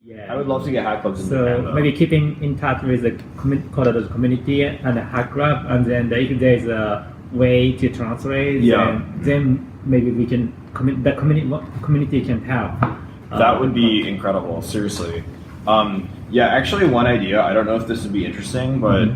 Yeah. I would love to get hack clubs in So Japan, though. maybe keeping in touch with the CoderDojo community and the hack club, and then if there's a way to translate, then maybe we can the community can help. That would be incredible, seriously. Yeah, actually one idea, I don't know if this would be interesting, but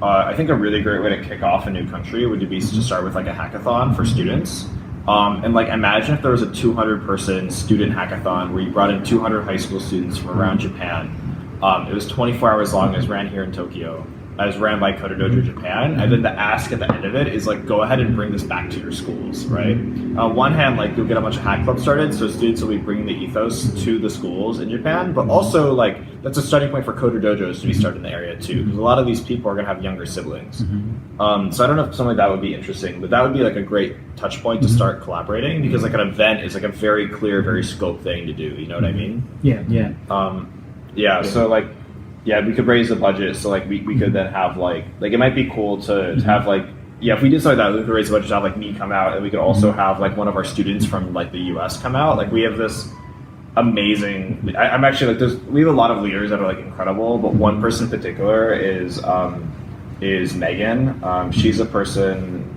I think a really great way to kick off a new country would be to start with like a hackathon for students. And like imagine if there was a 200-person student hackathon where you brought in 200 high school students from around Japan. It was 24 hours long. It was ran here in Tokyo. It was ran by CoderDojo Japan. And then the ask at the end of it is like, go ahead and bring this back to your schools, right? On one hand, like you'll get a bunch of hack clubs started, so students will be bringing the ethos to the schools in Japan, but also like that's a starting point for CoderDojos to be started in the area too, because a lot of these people are gonna have younger siblings. So I don't know if something like that would be interesting, but that would be like a great touch point to start collaborating, because like an event is like a very clear, very scoped thing to do, you know what I mean? Yeah. So like, yeah, we could raise the budget, so like we could then have like it might be cool to have like, yeah, if we did something like that, we could raise the budget to have like me come out, and we could also have like one of our students from like the US come out. Like we have this amazing, I'm actually like we have a lot of leaders that are like incredible, but one person in particular is Megan. She's a person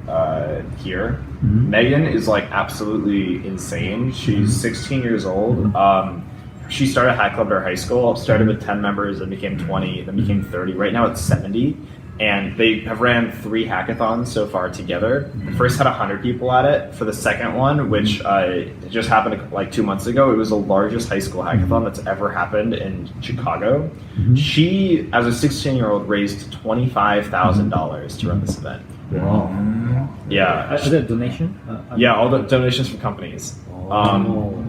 here. Megan is like absolutely insane. She's 16 years old. She started a hack club at her high school, started with 10 members, then became 20, then became 30. Right now it's 70. And they have ran 3 hackathons so far together. The first had 100 people at it. For the second one, which just happened like 2 months ago, it was the largest high school hackathon that's ever happened in Chicago. She, as a 16-year-old, raised $25,000 to run this event. Wow. Yeah. Is that donation? Yeah, all the donations from companies.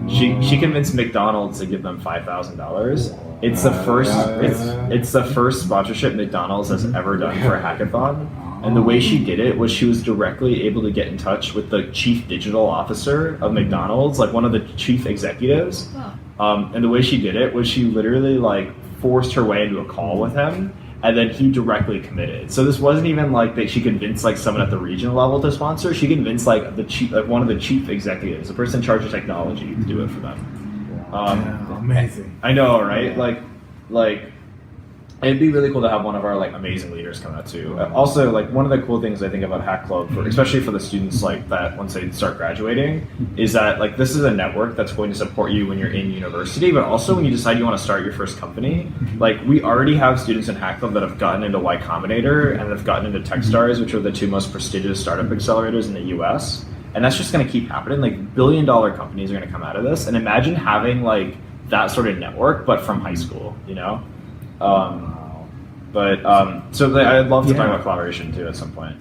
She convinced McDonald's to give them $5,000. It's the first sponsorship McDonald's has ever done for a hackathon. And the way she did it was she was directly able to get in touch with the chief digital officer of McDonald's, like one of the chief executives. And the way she did it was she literally like forced her way into a call with him. And then he directly committed. So this wasn't even like that she convinced like someone at the regional level to sponsor. She convinced like one of the chief executives, the person in charge of technology, to do it for them. Amazing. I know, right? Like it'd be really cool to have one of our like amazing leaders come out too. Also, like one of the cool things I think about Hack Club, especially for the students like that once they start graduating, is that like this is a network that's going to support you when you're in university, but also when you decide you want to start your first company. Like we already have students in Hack Club that have gotten into Y Combinator and have gotten into Techstars, which are the 2 most prestigious startup accelerators in the US. And that's just going to keep happening. Like billion-dollar companies are going to come out of this. And imagine having like that sort of network, but from high school, you know? So I'd love to talk about collaboration too at some point.